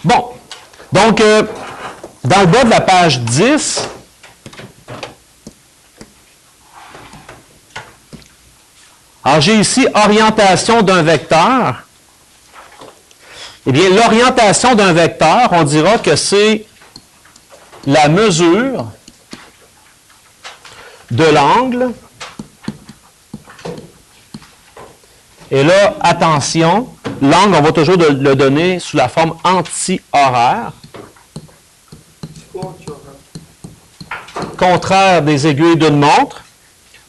Bon. Donc, dans le bas de la page 10, alors j'ai ici orientation d'un vecteur. Eh bien, l'orientation d'un vecteur, on dira que c'est la mesure de l'angle. Et là, attention, l'angle, on va toujours le donner sous la forme anti-horaire. Contraire des aiguilles d'une montre.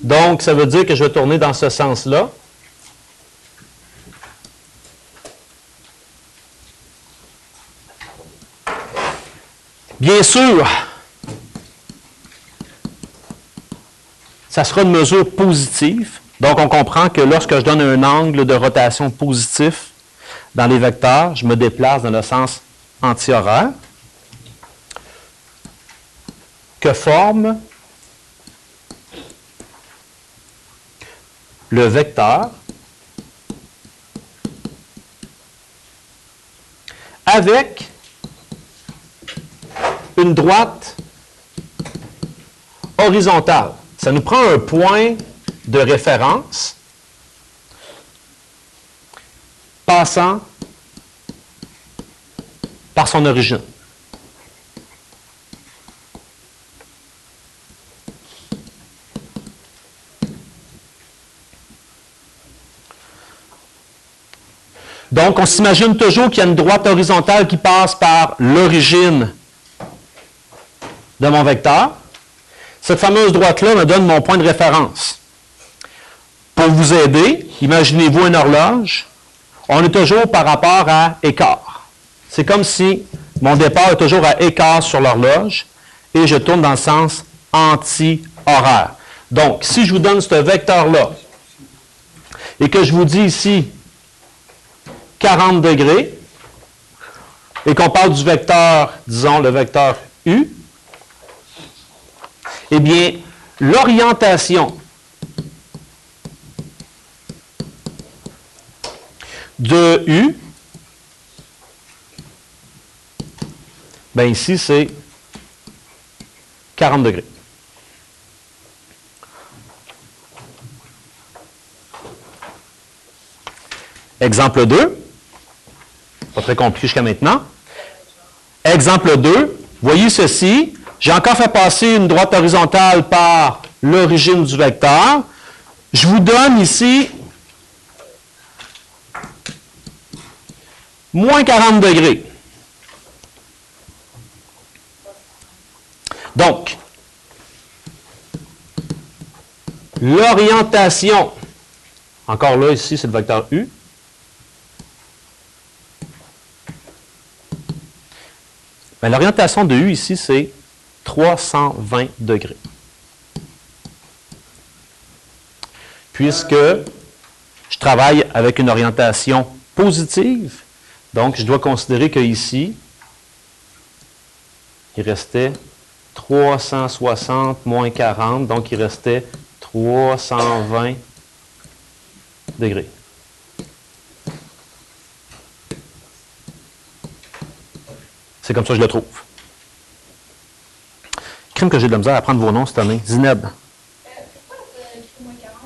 Donc, ça veut dire que je vais tourner dans ce sens-là. Bien sûr, ça sera une mesure positive. Donc, on comprend que lorsque je donne un angle de rotation positif dans les vecteurs, je me déplace dans le sens anti-horaire que forme le vecteur avec une droite horizontale. Ça nous prend un point de référence passant par son origine. Donc, on s'imagine toujours qu'il y a une droite horizontale qui passe par l'origine de mon vecteur. Cette fameuse droite-là me donne mon point de référence. Pour vous aider, imaginez-vous une horloge. On est toujours par rapport à écart. C'est comme si mon départ est toujours à écart sur l'horloge et je tourne dans le sens anti-horaire. Donc, si je vous donne ce vecteur-là et que je vous dis ici 40 degrés et qu'on parle du vecteur, disons le vecteur U, eh bien, l'orientation de U, bien ici, c'est 40 degrés. Exemple 2. Pas très compliqué jusqu'à maintenant. Exemple 2. Voyez ceci. J'ai encore fait passer une droite horizontale par l'origine du vecteur. Je vous donne ici moins 40 degrés. Donc, l'orientation, encore là, ici, c'est le vecteur U. Ben, l'orientation de U ici, c'est 320 degrés. Puisque je travaille avec une orientation positive, donc je dois considérer qu'ici, il restait 360 moins 40, donc il restait 320 degrés. C'est comme ça que je le trouve. Crime que j'ai de la misère à prendre vos noms cette année. Zineb. Pourquoi moins 40?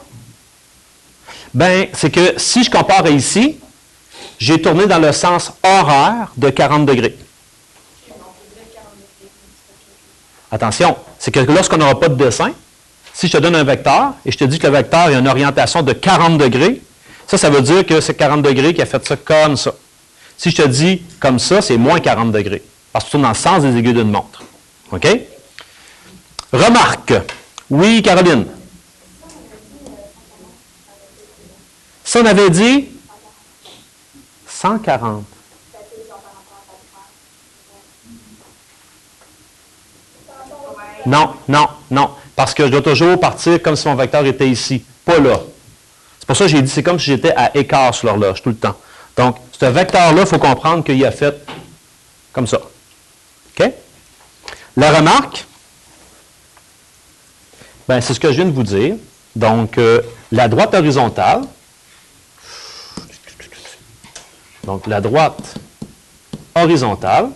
Ben, c'est que si je compare à ici, j'ai tourné dans le sens horaire de 40 degrés. Attention, c'est que lorsqu'on n'aura pas de dessin, si je te donne un vecteur et je te dis que le vecteur a une orientation de 40 degrés, ça veut dire que c'est 40 degrés qui a fait ça comme ça. Si je te dis comme ça, c'est moins 40 degrés. Parce que tu tournes dans le sens des aiguilles d'une montre. OK? Remarque. Oui, Caroline. Ça, on avait dit 140. Non, non, non. Parce que je dois toujours partir comme si mon vecteur était ici. Pas là. C'est pour ça que j'ai dit, c'est comme si j'étais à écart sur l'horloge tout le temps. Donc, ce vecteur-là, il faut comprendre qu'il a fait comme ça. OK? La remarque, ben, c'est ce que je viens de vous dire. Donc, la droite horizontale. Donc, la droite horizontale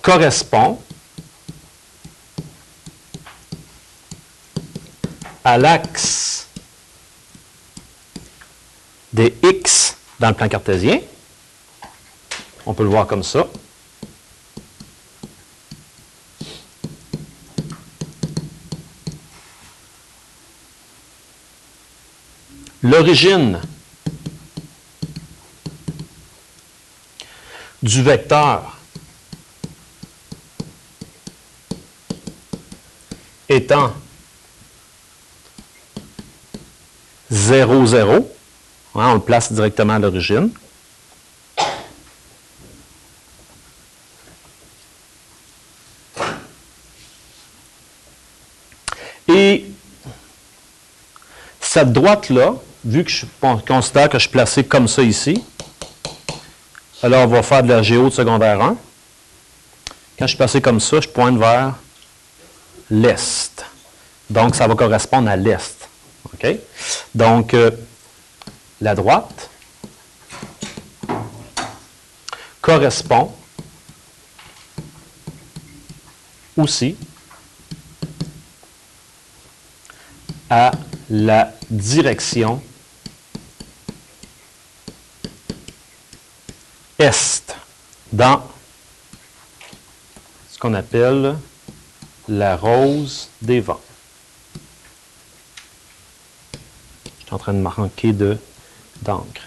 correspond à l'axe des x dans le plan cartésien. On peut le voir comme ça. L'origine du vecteur étant 0, 0, on le place directement à l'origine. Et cette droite-là, vu que je considère que je suis placé comme ça ici, alors on va faire de la géo de secondaire 1. Quand je suis placé comme ça, je pointe vers l'est. Donc, ça va correspondre à l'est. OK? Donc, la droite correspond aussi à la direction est dans ce qu'on appelle la rose des vents. Je suis en train de manquer d'encre.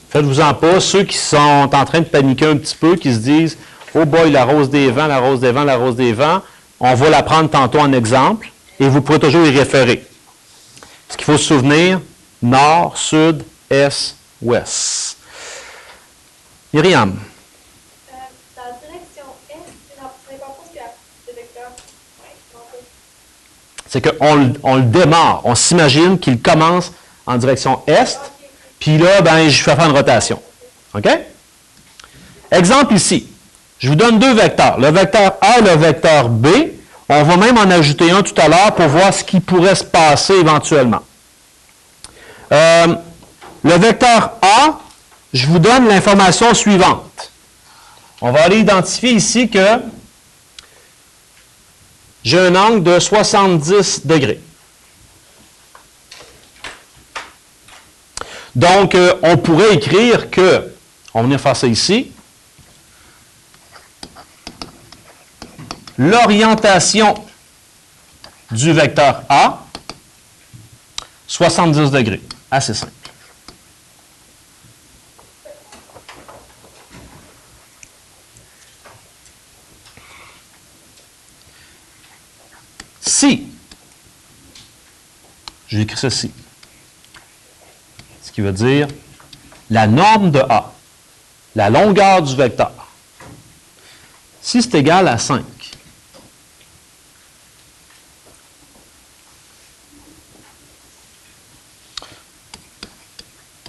Faites-vous-en pas, ceux qui sont en train de paniquer un petit peu, qui se disent « Oh boy, la rose des vents, la rose des vents, la rose des vents », on va la prendre tantôt en exemple et vous pourrez toujours y référer. Ce qu'il faut se souvenir, nord, sud, est, ouest. Myriam. La direction est, c'est pas parce que le vecteur. C'est qu'on le démarre. On s'imagine qu'il commence en direction est, puis là, ben, je fais faire une rotation. OK? Exemple ici. Je vous donne deux vecteurs. Le vecteur A et le vecteur B. On va même en ajouter un tout à l'heure pour voir ce qui pourrait se passer éventuellement. Le vecteur A, je vous donne l'information suivante. On va aller identifier ici que j'ai un angle de 70 degrés. Donc, on pourrait écrire que, on va venir faire ça ici, l'orientation du vecteur A, 70 degrés. Assez simple. Si, j'ai écrit ceci, ce qui veut dire la norme de A, la longueur du vecteur, si c'est égal à 5,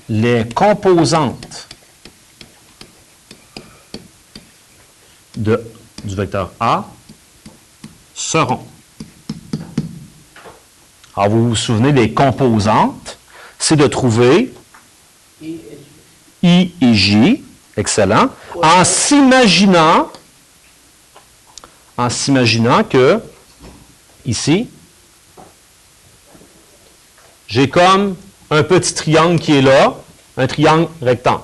les composantes du vecteur A seront. Alors, vous vous souvenez des composantes, c'est de trouver I et J, excellent, en s'imaginant que, ici, j'ai comme un petit triangle qui est là, un triangle rectangle.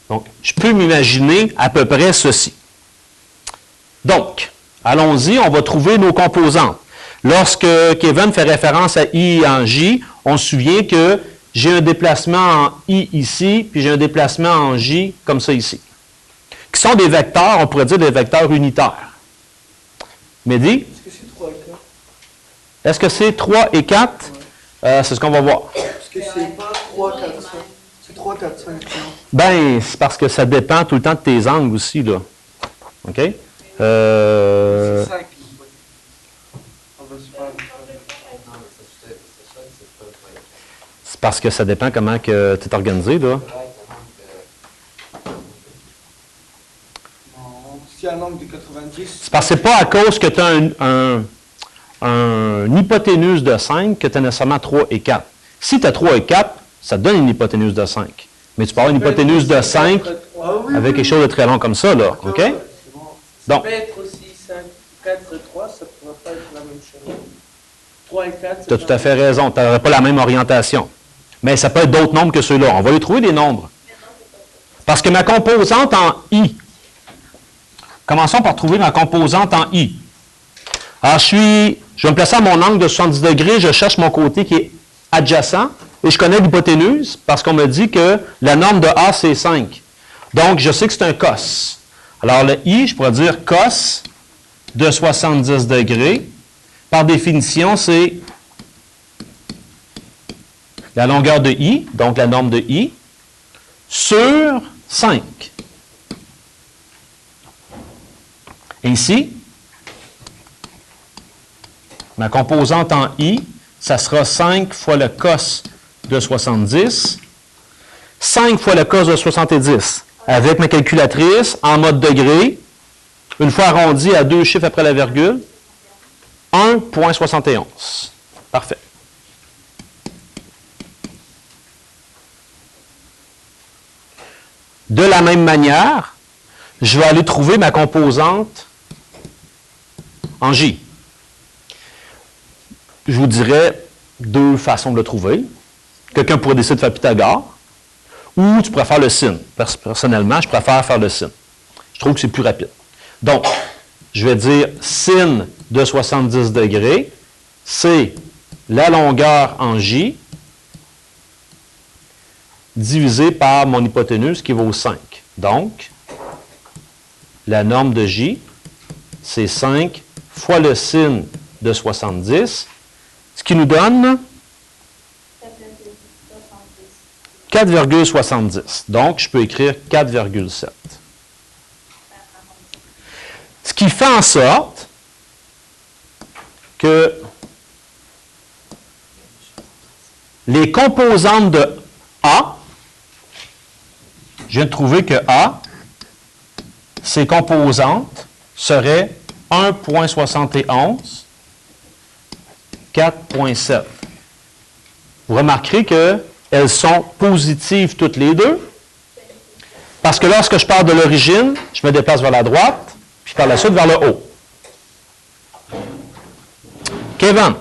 Donc, je peux m'imaginer à peu près ceci. Donc, allons-y, on va trouver nos composantes. Lorsque Kevin fait référence à I en J, on se souvient que j'ai un déplacement en I ici, puis j'ai un déplacement en J comme ça ici. Qui sont des vecteurs, on pourrait dire des vecteurs unitaires. Mehdi? Est-ce que c'est 3 et 4? C'est ce qu'on va voir. Est-ce que c'est pas 3, 4, 5? C'est 3, 4, 5. Ben, c'est parce que ça dépend tout le temps de tes angles aussi, là. OK? C'est 5. C'est parce que ça dépend comment tu es organisé, là. Si un angle de 90... C'est parce que ce n'est pas à cause que tu as un hypoténuse de 5 que tu as nécessairement 3 et 4. Si tu as 3 et 4, ça te donne une hypoténuse de 5. Mais tu peux avoir une hypoténuse de 5 avec quelque chose de très long comme ça, là. OK? Ça peut être aussi 5, 4 et 3, ça ne pourrait pas être la même chose. 3 et 4, Tu as tout à fait raison. Tu n'aurais pas la même orientation. Mais ça peut être d'autres nombres que ceux-là. On va les trouver des nombres. Parce que ma composante en I, commençons par trouver ma composante en I. Alors, je vais me placer à mon angle de 70 degrés, je cherche mon côté qui est adjacent, et je connais l'hypoténuse parce qu'on me dit que la norme de A, c'est 5. Donc, je sais que c'est un cos. Alors, le I, je pourrais dire cos de 70 degrés. Par définition, c'est la longueur de I, donc la norme de I, sur 5. Et ici, ma composante en I, ça sera 5 fois le cos de 70, 5 fois le cos de 70, avec ma calculatrice en mode degré, une fois arrondi à 2 chiffres après la virgule, 1,71. Parfait. De la même manière, je vais aller trouver ma composante en J. Je vous dirais deux façons de le trouver. Quelqu'un pourrait décider de faire Pythagore, ou tu pourrais faire le sin. Personnellement, je préfère faire le sin. Je trouve que c'est plus rapide. Donc, je vais dire sin de 70 degrés, c'est la longueur en J divisé par mon hypoténuse qui vaut 5. Donc, la norme de J, c'est 5 fois le sin de 70, ce qui nous donne 4,70. Donc, je peux écrire 4,7. Ce qui fait en sorte que les composantes de A, je viens de trouver que A, ses composantes seraient 1,71, 4,7. Vous remarquerez qu'elles sont positives toutes les deux, parce que lorsque je pars de l'origine, je me déplace vers la droite, puis par la suite vers le haut. Kevin.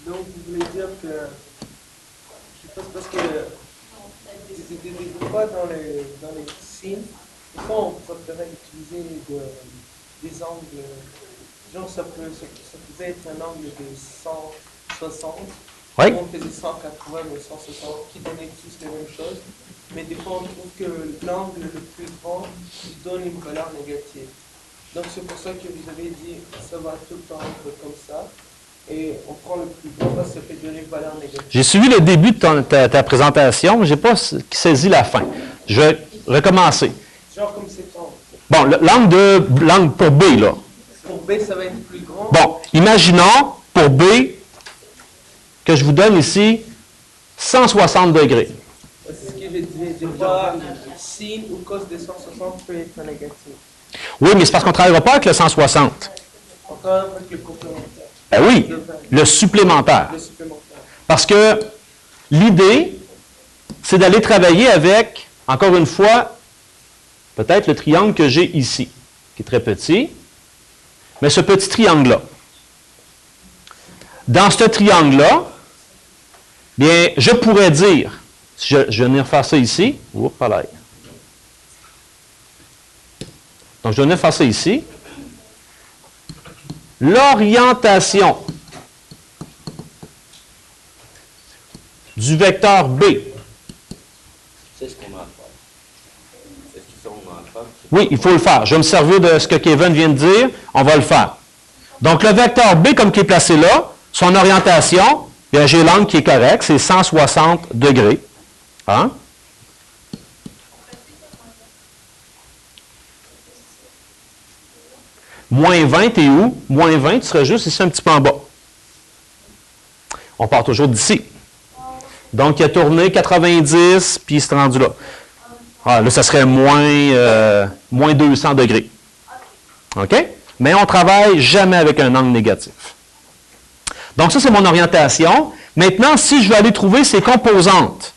Donc, vous voulez dire que, je sais pas, parce que des fois dans les signes, des fois on préférait utiliser des angles, genre ça pouvait être un angle de 160, Oui. on faisait 180 ou 160, qui donnaient tous les mêmes choses, mais des fois on trouve que l'angle le plus grand il donne une valeur négative. Donc c'est pour ça que vous avez dit ça va tout le temps être comme ça. Et on prend le plus grand parce que ça fait donner une valeur négative. J'ai suivi le début de ta présentation, mais je n'ai pas saisi la fin. Je vais recommencer. Genre comme c'est ton. Bon, l'angle pour B, là. Pour B, ça va être plus grand. Bon, imaginons pour B que je vous donne ici 160 degrés. C'est ce que j'ai dit. Des fois, sin ou cos de 160 peut être négatif. Oui, mais c'est parce qu'on ne travaillera pas avec le 160. On travaille avec le complémentaire. Ben oui, le supplémentaire. Le supplémentaire. Parce que l'idée, c'est d'aller travailler avec, encore une fois, peut-être le triangle que j'ai ici, qui est très petit, mais ce petit triangle-là. Dans ce triangle-là, bien, je pourrais dire, je vais venir faire ça ici, oups, pas là. Donc, je vais venir faire ça ici. L'orientation du vecteur B. C'est ce qu'on a à faire. Est-ce qu'il faut qu'on a à faire? Oui, il faut le faire. Je vais me servir de ce que Kevin vient de dire. On va le faire. Donc, le vecteur B, comme qui est placé là, son orientation, bien, j'ai l'angle qui est correct, c'est 160 degrés. Hein? Moins 20, t'es où? Moins 20, tu serais juste ici un petit peu en bas. On part toujours d'ici. Donc, il a tourné 90, puis il s'est rendu là. Ah, là, ça serait moins 200 degrés. OK? Mais on ne travaille jamais avec un angle négatif. Donc, ça, c'est mon orientation. Maintenant, si je veux aller trouver ses composantes,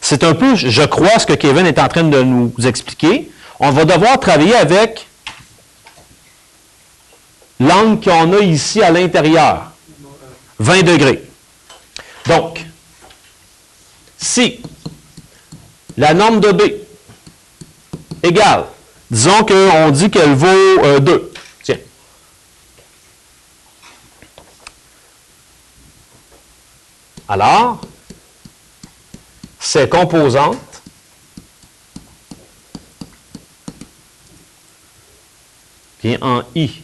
c'est un peu, je crois, ce que Kevin est en train de nous expliquer. On va devoir travailler avec l'angle qu'on a ici à l'intérieur. 20 degrés. Donc, si la norme de B égale, disons qu'on dit qu'elle vaut 2. Tiens. Alors, ces composantes qui est en I